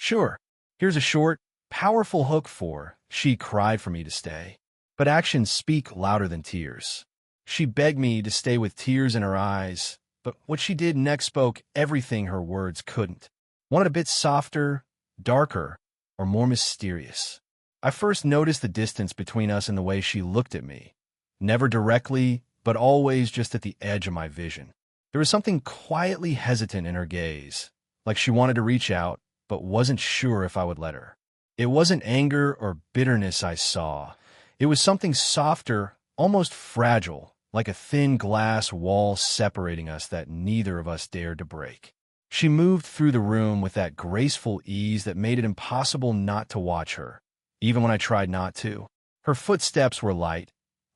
Sure, here's a short, powerful hook for she cried for me to stay. But actions speak louder than tears. She begged me to stay with tears in her eyes, but what she did next spoke everything her words couldn't. Wanted a bit softer, darker, or more mysterious. I first noticed the distance between us in the way she looked at me. Never directly, but always just at the edge of my vision. There was something quietly hesitant in her gaze, like she wanted to reach out, but wasn't sure if I would let her. It wasn't anger or bitterness I saw. It was something softer, almost fragile, like a thin glass wall separating us that neither of us dared to break. She moved through the room with that graceful ease that made it impossible not to watch her, even when I tried not to. Her footsteps were light,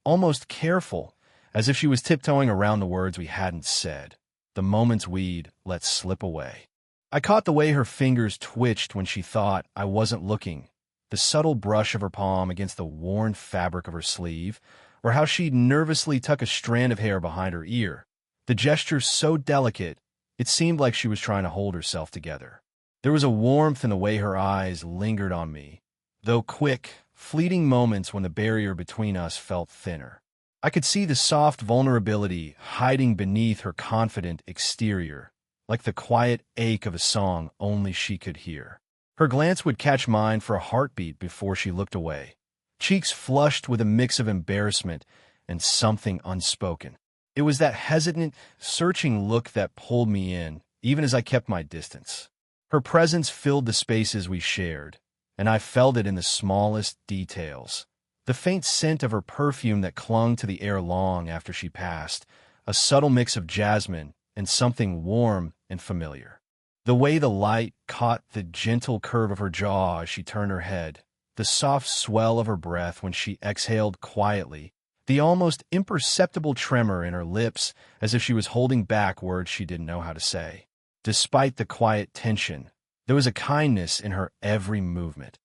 almost careful, as if she was tiptoeing around the words we hadn't said, the moments we'd let slip away. I caught the way her fingers twitched when she thought I wasn't looking, the subtle brush of her palm against the worn fabric of her sleeve, or how she'd nervously tuck a strand of hair behind her ear. The gesture so delicate, it seemed like she was trying to hold herself together. There was a warmth in the way her eyes lingered on me, though quick, fleeting moments when the barrier between us felt thinner. I could see the soft vulnerability hiding beneath her confident exterior, like the quiet ache of a song only she could hear. Her glance would catch mine for a heartbeat before she looked away, cheeks flushed with a mix of embarrassment and something unspoken. It was that hesitant, searching look that pulled me in, even as I kept my distance. Her presence filled the spaces we shared, and I felt it in the smallest details. The faint scent of her perfume that clung to the air long after she passed, a subtle mix of jasmine and something warm and familiar. The way the light caught the gentle curve of her jaw as she turned her head, the soft swell of her breath when she exhaled quietly, the almost imperceptible tremor in her lips as if she was holding back words she didn't know how to say. Despite the quiet tension, there was a kindness in her every movement,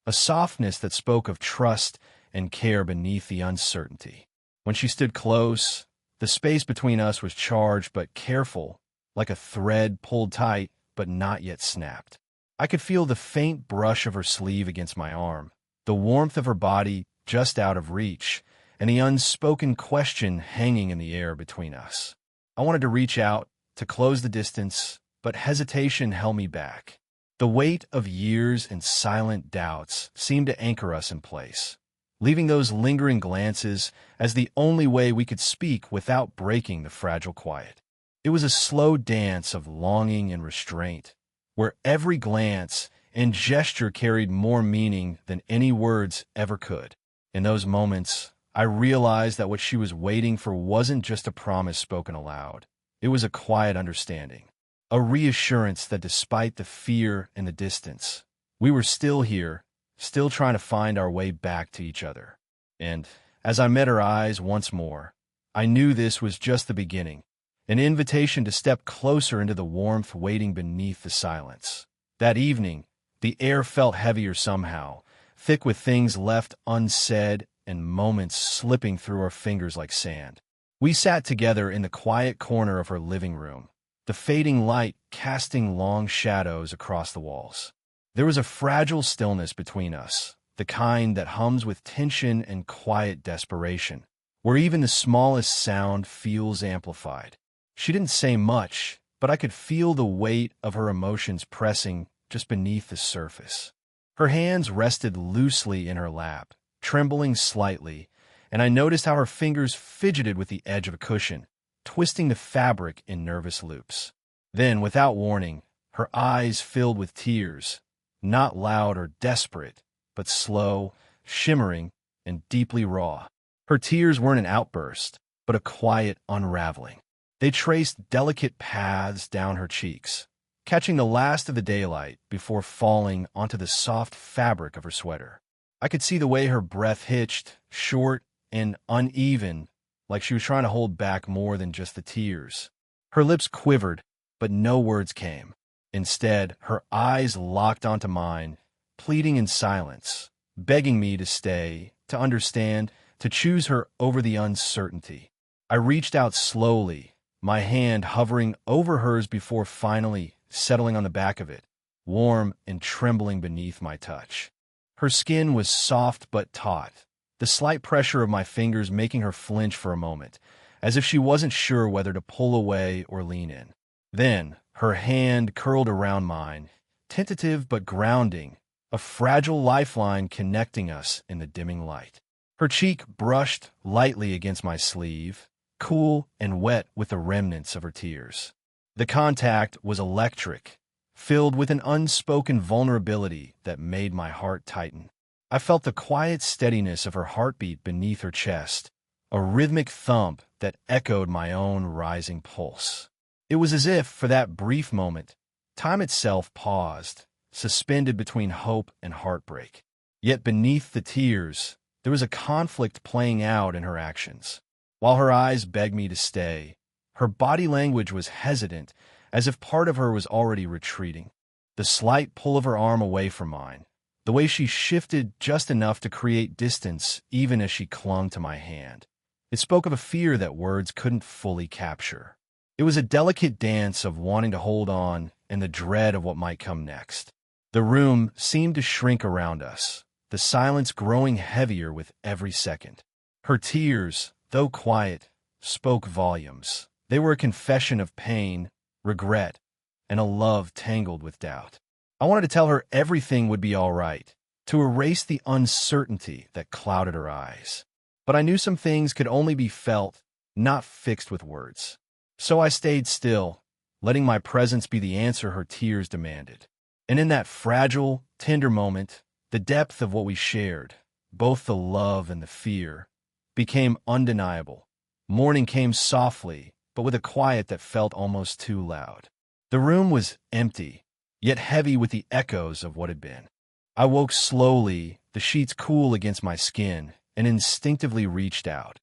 a softness that spoke of trust and care beneath the uncertainty. When she stood close, the space between us was charged but careful, like a thread pulled tight but not yet snapped. I could feel the faint brush of her sleeve against my arm, the warmth of her body just out of reach, and the unspoken question hanging in the air between us. I wanted to reach out, to close the distance, but hesitation held me back. The weight of years and silent doubts seemed to anchor us in place, leaving those lingering glances as the only way we could speak without breaking the fragile quiet. It was a slow dance of longing and restraint, where every glance and gesture carried more meaning than any words ever could. In those moments, I realized that what she was waiting for wasn't just a promise spoken aloud. It was a quiet understanding, a reassurance that despite the fear and the distance, we were still here, still trying to find our way back to each other. And as I met her eyes once more, I knew this was just the beginning, an invitation to step closer into the warmth waiting beneath the silence. That evening, the air felt heavier somehow, thick with things left unsaid and moments slipping through our fingers like sand. We sat together in the quiet corner of her living room, the fading light casting long shadows across the walls. There was a fragile stillness between us, the kind that hums with tension and quiet desperation, where even the smallest sound feels amplified. She didn't say much, but I could feel the weight of her emotions pressing just beneath the surface. Her hands rested loosely in her lap, trembling slightly, and I noticed how her fingers fidgeted with the edge of a cushion, twisting the fabric in nervous loops. Then, without warning, her eyes filled with tears, not loud or desperate, but slow, shimmering, and deeply raw. Her tears weren't an outburst, but a quiet unraveling. They traced delicate paths down her cheeks, catching the last of the daylight before falling onto the soft fabric of her sweater. I could see the way her breath hitched, short and uneven, like she was trying to hold back more than just the tears. Her lips quivered, but no words came. Instead, her eyes locked onto mine, pleading in silence, begging me to stay, to understand, to choose her over the uncertainty. I reached out slowly, my hand hovering over hers before finally settling on the back of it, warm and trembling beneath my touch. Her skin was soft but taut, the slight pressure of my fingers making her flinch for a moment, as if she wasn't sure whether to pull away or lean in. Then, her hand curled around mine, tentative but grounding, a fragile lifeline connecting us in the dimming light. Her cheek brushed lightly against my sleeve, cool and wet with the remnants of her tears. The contact was electric, filled with an unspoken vulnerability that made my heart tighten. I felt the quiet steadiness of her heartbeat beneath her chest, a rhythmic thump that echoed my own rising pulse. It was as if, for that brief moment, time itself paused, suspended between hope and heartbreak. Yet beneath the tears, there was a conflict playing out in her actions. While her eyes begged me to stay, her body language was hesitant, as if part of her was already retreating. The slight pull of her arm away from mine, the way she shifted just enough to create distance even as she clung to my hand, it spoke of a fear that words couldn't fully capture. It was a delicate dance of wanting to hold on and the dread of what might come next. The room seemed to shrink around us, the silence growing heavier with every second. Her tears, though quiet, spoke volumes. They were a confession of pain, regret, and a love tangled with doubt. I wanted to tell her everything would be all right, to erase the uncertainty that clouded her eyes. But I knew some things could only be felt, not fixed with words. So I stayed still, letting my presence be the answer her tears demanded. And in that fragile, tender moment, the depth of what we shared, both the love and the fear, became undeniable. Morning came softly, but with a quiet that felt almost too loud. The room was empty, yet heavy with the echoes of what had been. I woke slowly, the sheets cool against my skin, and instinctively reached out,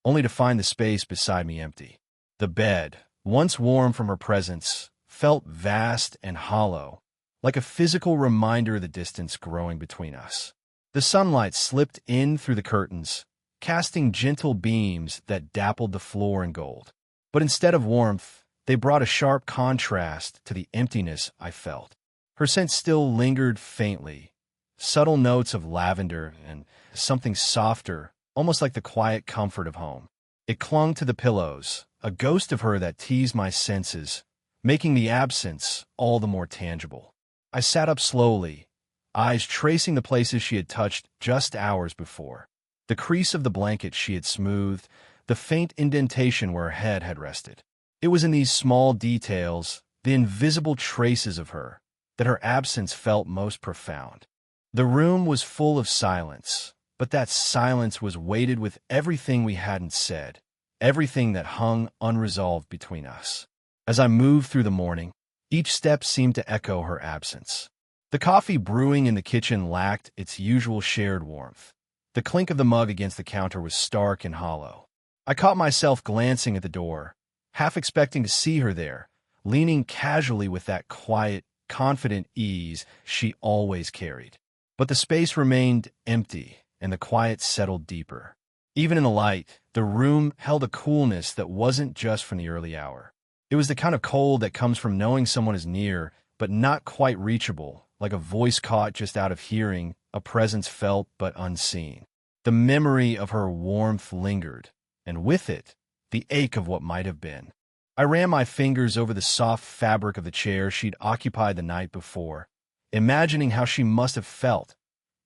only to find the space beside me empty. The bed, once warm from her presence, felt vast and hollow, like a physical reminder of the distance growing between us. The sunlight slipped in through the curtains, casting gentle beams that dappled the floor in gold. But instead of warmth, they brought a sharp contrast to the emptiness I felt. Her scent still lingered faintly, subtle notes of lavender and something softer, almost like the quiet comfort of home. It clung to the pillows, a ghost of her that teased my senses, making the absence all the more tangible. I sat up slowly, eyes tracing the places she had touched just hours before. The crease of the blanket she had smoothed, the faint indentation where her head had rested. It was in these small details, the invisible traces of her, that her absence felt most profound. The room was full of silence, but that silence was weighted with everything we hadn't said, everything that hung unresolved between us. As I moved through the morning, each step seemed to echo her absence. The coffee brewing in the kitchen lacked its usual shared warmth. The clink of the mug against the counter was stark and hollow. I caught myself glancing at the door, half expecting to see her there, leaning casually with that quiet, confident ease she always carried. But the space remained empty, and the quiet settled deeper. Even in the light, the room held a coolness that wasn't just from the early hour. It was the kind of cold that comes from knowing someone is near, but not quite reachable, like a voice caught just out of hearing, a presence felt but unseen. The memory of her warmth lingered, and with it, the ache of what might have been. I ran my fingers over the soft fabric of the chair she'd occupied the night before, imagining how she must have felt,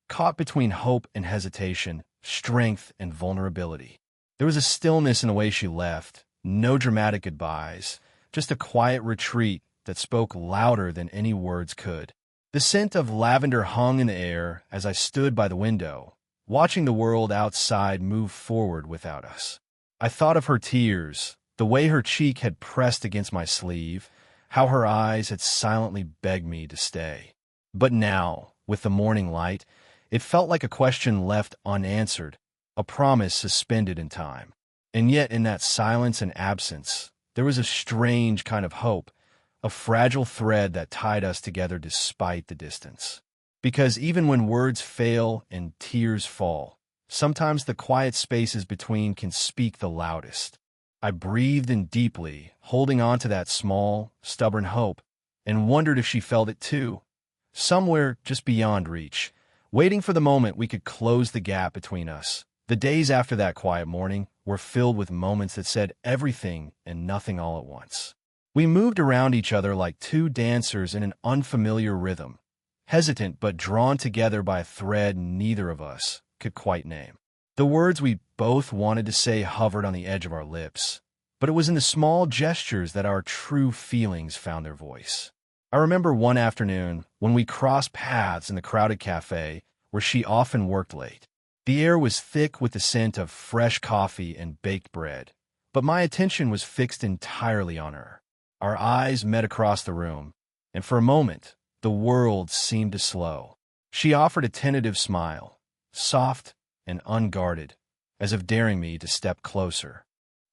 caught between hope and hesitation, strength and vulnerability. There was a stillness in the way she left, no dramatic goodbyes, just a quiet retreat that spoke louder than any words could. The scent of lavender hung in the air as I stood by the window, watching the world outside move forward without us. I thought of her tears, the way her cheek had pressed against my sleeve, how her eyes had silently begged me to stay. But now, with the morning light, it felt like a question left unanswered, a promise suspended in time. And yet in that silence and absence, there was a strange kind of hope, a fragile thread that tied us together despite the distance. Because even when words fail and tears fall, sometimes the quiet spaces between can speak the loudest. I breathed in deeply, holding on to that small, stubborn hope, and wondered if she felt it too. somewhere just beyond reach, waiting for the moment we could close the gap between us. The days after that quiet morning were filled with moments that said everything and nothing all at once. We moved around each other like two dancers in an unfamiliar rhythm, hesitant but drawn together by a thread neither of us could quite name. The words we both wanted to say hovered on the edge of our lips, but it was in the small gestures that our true feelings found their voice. I remember one afternoon when we crossed paths in the crowded cafe where she often worked late. The air was thick with the scent of fresh coffee and baked bread, but my attention was fixed entirely on her. Our eyes met across the room, and for a moment, the world seemed to slow. She offered a tentative smile, soft and unguarded, as if daring me to step closer.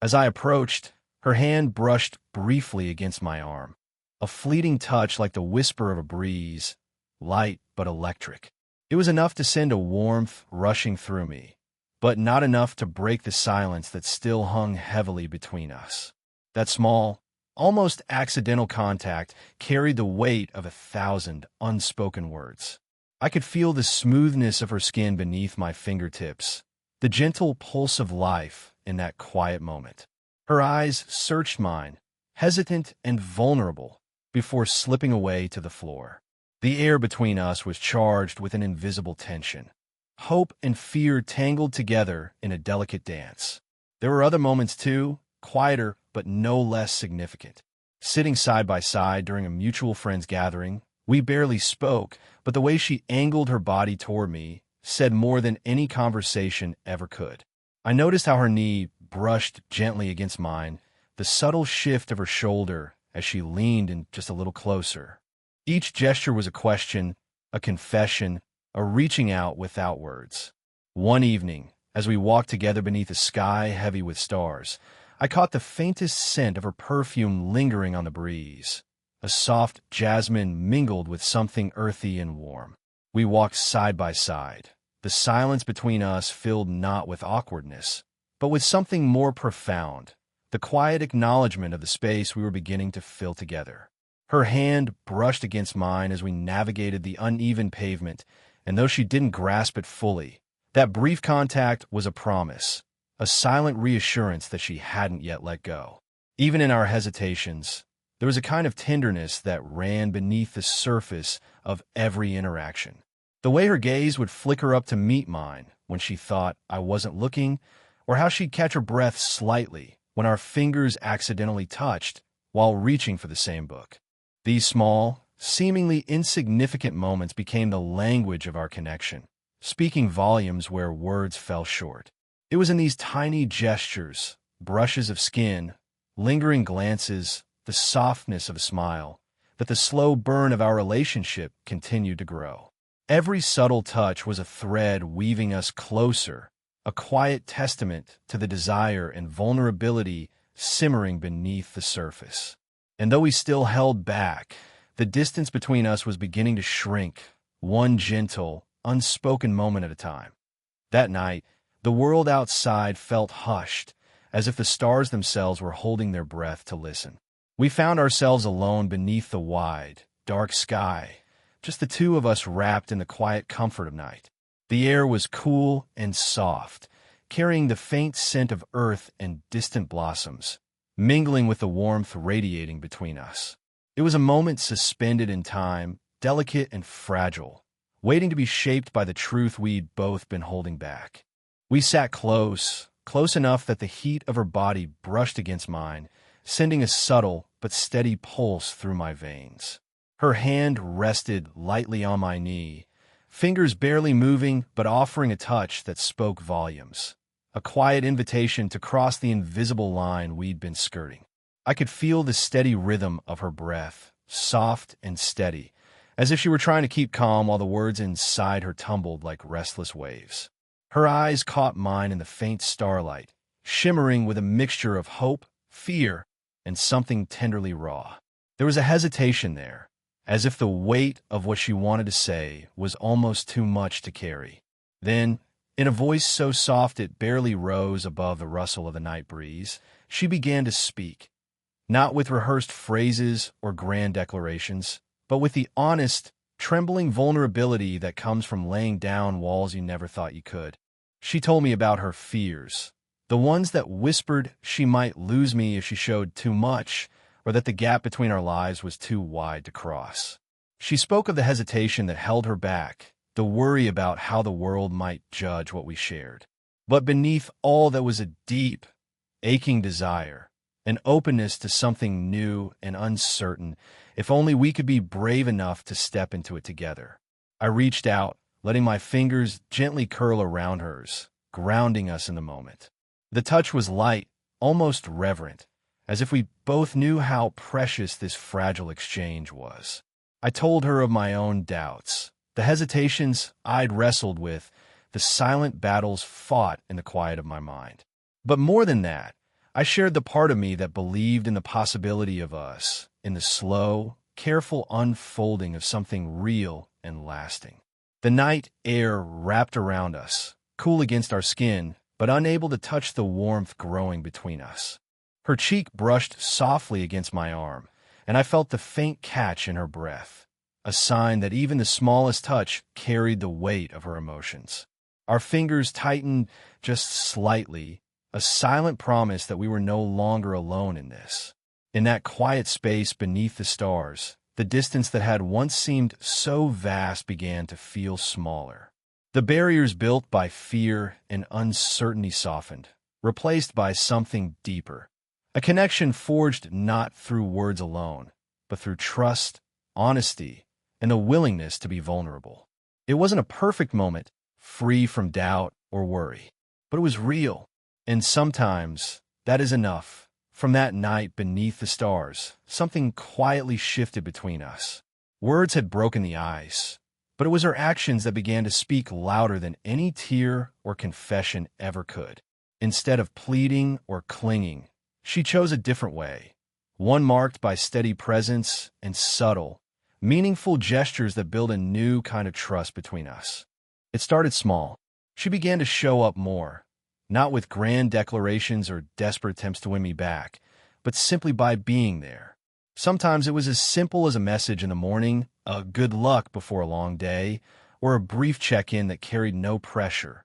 As I approached, her hand brushed briefly against my arm, a fleeting touch like the whisper of a breeze, light but electric. It was enough to send a warmth rushing through me, but not enough to break the silence that still hung heavily between us. That small, almost accidental contact carried the weight of 1,000 unspoken words. I could feel the smoothness of her skin beneath my fingertips, the gentle pulse of life in that quiet moment. Her eyes searched mine, hesitant and vulnerable, before slipping away to the floor. The air between us was charged with an invisible tension. Hope and fear tangled together in a delicate dance. There were other moments too, quieter but no less significant. Sitting side by side during a mutual friends gathering, we barely spoke, but the way she angled her body toward me said more than any conversation ever could. I noticed how her knee brushed gently against mine, the subtle shift of her shoulder as she leaned in just a little closer. Each gesture was a question, a confession, a reaching out without words. One evening, as we walked together beneath a sky heavy with stars, I caught the faintest scent of her perfume lingering on the breeze, a soft jasmine mingled with something earthy and warm. We walked side by side, the silence between us filled not with awkwardness, but with something more profound, the quiet acknowledgement of the space we were beginning to fill together. Her hand brushed against mine as we navigated the uneven pavement, and though she didn't grasp it fully, that brief contact was a promise, a silent reassurance that she hadn't yet let go. Even in our hesitations, there was a kind of tenderness that ran beneath the surface of every interaction. The way her gaze would flicker up to meet mine when she thought I wasn't looking, or how she'd catch her breath slightly when our fingers accidentally touched while reaching for the same book. These small, seemingly insignificant moments became the language of our connection, speaking volumes where words fell short. It was in these tiny gestures, brushes of skin, lingering glances, the softness of a smile, that the slow burn of our relationship continued to grow. Every subtle touch was a thread weaving us closer, a quiet testament to the desire and vulnerability simmering beneath the surface. And though we still held back, the distance between us was beginning to shrink, one gentle, unspoken moment at a time. That night, the world outside felt hushed, as if the stars themselves were holding their breath to listen. We found ourselves alone beneath the wide, dark sky, just the two of us wrapped in the quiet comfort of night. The air was cool and soft, carrying the faint scent of earth and distant blossoms, mingling with the warmth radiating between us. It was a moment suspended in time, delicate and fragile, waiting to be shaped by the truth we'd both been holding back. We sat close enough that the heat of her body brushed against mine, sending a subtle but steady pulse through my veins. Her hand rested lightly on my knee, fingers barely moving but offering a touch that spoke volumes, a quiet invitation to cross the invisible line we'd been skirting. I could feel the steady rhythm of her breath, soft and steady, as if she were trying to keep calm while the words inside her tumbled like restless waves. Her eyes caught mine in the faint starlight, shimmering with a mixture of hope, fear, and something tenderly raw. There was a hesitation there, as if the weight of what she wanted to say was almost too much to carry. Then, in a voice so soft it barely rose above the rustle of the night breeze, she began to speak, not with rehearsed phrases or grand declarations, but with the honest, trembling vulnerability that comes from laying down walls you never thought you could. She told me about her fears, the ones that whispered she might lose me if she showed too much, or that the gap between our lives was too wide to cross. She spoke of the hesitation that held her back, the worry about how the world might judge what we shared. But beneath all that was a deep, aching desire, an openness to something new and uncertain, if only we could be brave enough to step into it together. I reached out, letting my fingers gently curl around hers, grounding us in the moment. The touch was light, almost reverent, as if we both knew how precious this fragile exchange was. I told her of my own doubts, the hesitations I'd wrestled with, the silent battles fought in the quiet of my mind. But more than that, I shared the part of me that believed in the possibility of us, in the slow, careful unfolding of something real and lasting. The night air wrapped around us, cool against our skin, but unable to touch the warmth growing between us. Her cheek brushed softly against my arm, and I felt the faint catch in her breath, a sign that even the smallest touch carried the weight of her emotions. Our fingers tightened just slightly, a silent promise that we were no longer alone in this. In that quiet space beneath the stars, the distance that had once seemed so vast began to feel smaller. The barriers built by fear and uncertainty softened, replaced by something deeper. A connection forged not through words alone, but through trust, honesty, and the willingness to be vulnerable. It wasn't a perfect moment, free from doubt or worry, but it was real. And sometimes that is enough. From that night beneath the stars, something quietly shifted between us. Words had broken the ice, but it was her actions that began to speak louder than any tear or confession ever could. Instead of pleading or clinging, she chose a different way, one marked by steady presence and subtle, meaningful gestures that build a new kind of trust between us. It started small. She began to show up more, not with grand declarations or desperate attempts to win me back, but simply by being there. Sometimes it was as simple as a message in the morning, a good luck before a long day, or a brief check-in that carried no pressure,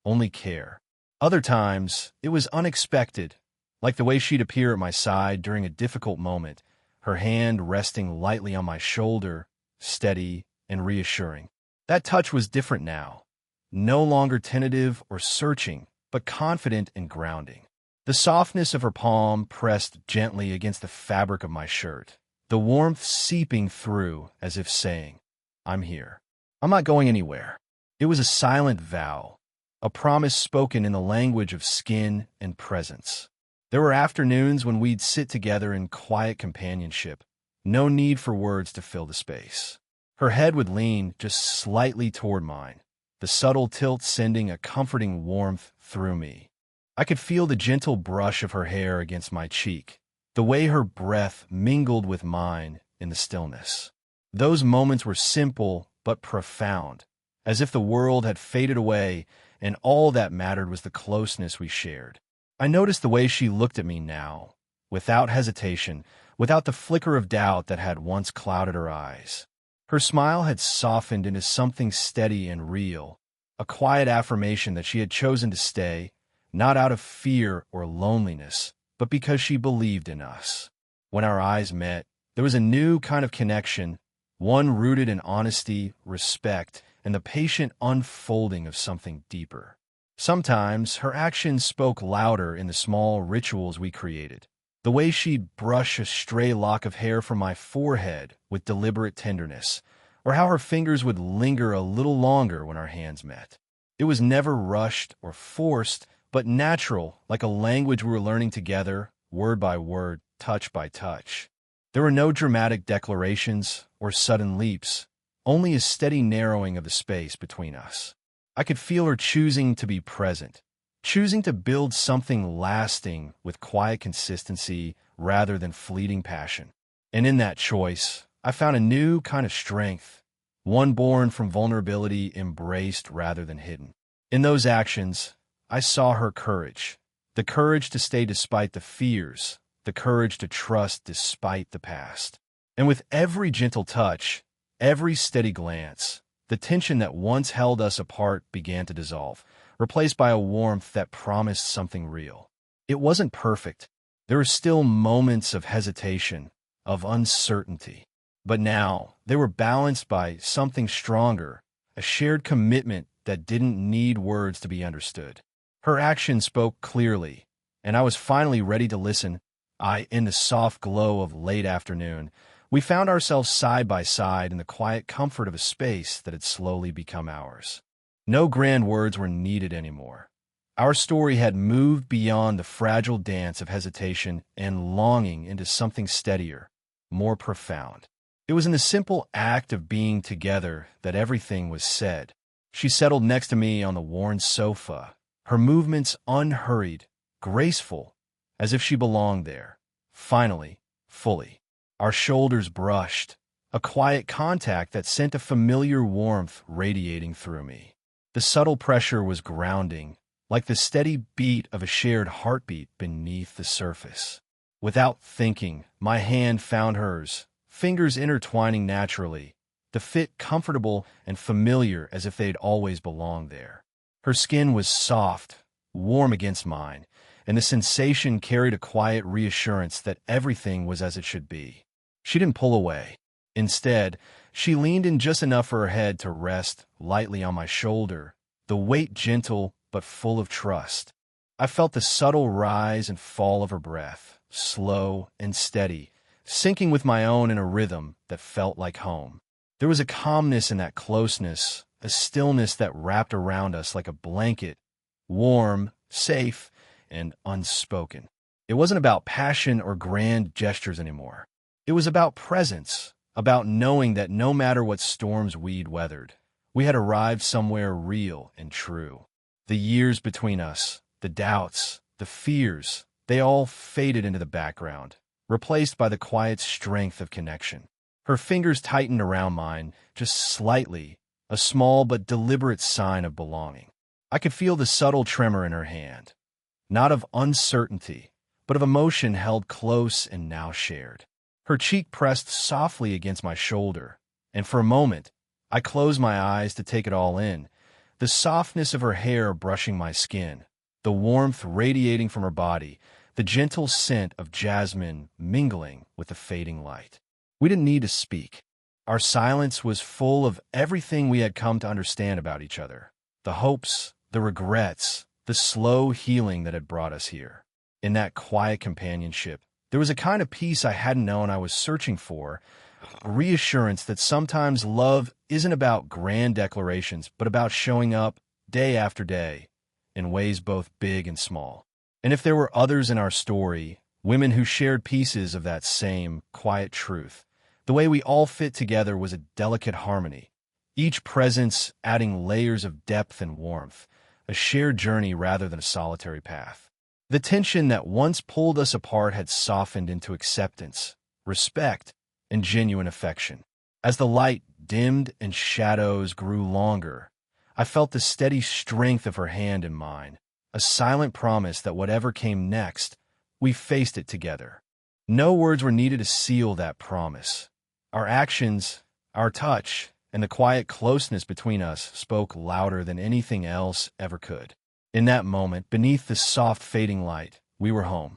only care. Other times, it was unexpected, like the way she'd appear at my side during a difficult moment, her hand resting lightly on my shoulder, steady and reassuring. That touch was different now, no longer tentative or searching, but confident and grounding. The softness of her palm pressed gently against the fabric of my shirt, the warmth seeping through as if saying, "I'm here. I'm not going anywhere." It was a silent vow, a promise spoken in the language of skin and presence. There were afternoons when we'd sit together in quiet companionship, no need for words to fill the space. Her head would lean just slightly toward mine, the subtle tilt sending a comforting warmth through me. I could feel the gentle brush of her hair against my cheek, the way her breath mingled with mine in the stillness. Those moments were simple but profound, as if the world had faded away and all that mattered was the closeness we shared. I noticed the way she looked at me now, without hesitation, without the flicker of doubt that had once clouded her eyes. Her smile had softened into something steady and real, a quiet affirmation that she had chosen to stay, not out of fear or loneliness, but because she believed in us. When our eyes met, there was a new kind of connection, one rooted in honesty, respect, and the patient unfolding of something deeper. Sometimes her actions spoke louder in the small rituals we created. The way she'd brush a stray lock of hair from my forehead with deliberate tenderness, or how her fingers would linger a little longer when our hands met. It was never rushed or forced, but natural, like a language we were learning together, word by word, touch by touch. There were no dramatic declarations or sudden leaps, only a steady narrowing of the space between us. I could feel her choosing to be present, choosing to build something lasting with quiet consistency rather than fleeting passion. And in that choice, I found a new kind of strength, one born from vulnerability embraced rather than hidden. In those actions, I saw her courage, the courage to stay despite the fears, the courage to trust despite the past. And with every gentle touch, every steady glance, the tension that once held us apart began to dissolve, replaced by a warmth that promised something real. It wasn't perfect. There were still moments of hesitation, of uncertainty. But now, they were balanced by something stronger, a shared commitment that didn't need words to be understood. Her actions spoke clearly, and I was finally ready to listen. In the soft glow of late afternoon, we found ourselves side by side in the quiet comfort of a space that had slowly become ours. No grand words were needed anymore. Our story had moved beyond the fragile dance of hesitation and longing into something steadier, more profound. It was in the simple act of being together that everything was said. She settled next to me on the worn sofa, her movements unhurried, graceful, as if she belonged there. Finally, fully. Our shoulders brushed, a quiet contact that sent a familiar warmth radiating through me. The subtle pressure was grounding, like the steady beat of a shared heartbeat beneath the surface. Without thinking, my hand found hers, fingers intertwining naturally, the fit comfortable and familiar as if they'd always belonged there. Her skin was soft, warm against mine, and the sensation carried a quiet reassurance that everything was as it should be. She didn't pull away. Instead, she leaned in just enough for her head to rest lightly on my shoulder, the weight gentle but full of trust. I felt the subtle rise and fall of her breath, slow and steady, syncing with my own in a rhythm that felt like home. There was a calmness in that closeness, a stillness that wrapped around us like a blanket, warm, safe, and unspoken. It wasn't about passion or grand gestures anymore. It was about presence, about knowing that no matter what storms we'd weathered, we had arrived somewhere real and true. The years between us, the doubts, the fears, they all faded into the background, replaced by the quiet strength of connection. Her fingers tightened around mine, just slightly, a small but deliberate sign of belonging. I could feel the subtle tremor in her hand, not of uncertainty, but of emotion held close and now shared. Her cheek pressed softly against my shoulder, and for a moment, I closed my eyes to take it all in, the softness of her hair brushing my skin, the warmth radiating from her body, the gentle scent of jasmine mingling with the fading light. We didn't need to speak. Our silence was full of everything we had come to understand about each other, the hopes, the regrets, the slow healing that had brought us here. In that quiet companionship, there was a kind of peace I hadn't known I was searching for, a reassurance that sometimes love isn't about grand declarations, but about showing up day after day in ways both big and small. And if there were others in our story, women who shared pieces of that same quiet truth, the way we all fit together was a delicate harmony, each presence adding layers of depth and warmth, a shared journey rather than a solitary path. The tension that once pulled us apart had softened into acceptance, respect, and genuine affection. As the light dimmed and shadows grew longer, I felt the steady strength of her hand in mine, a silent promise that whatever came next, we faced it together. No words were needed to seal that promise. Our actions, our touch, and the quiet closeness between us spoke louder than anything else ever could. In that moment, beneath the soft fading light, we were home.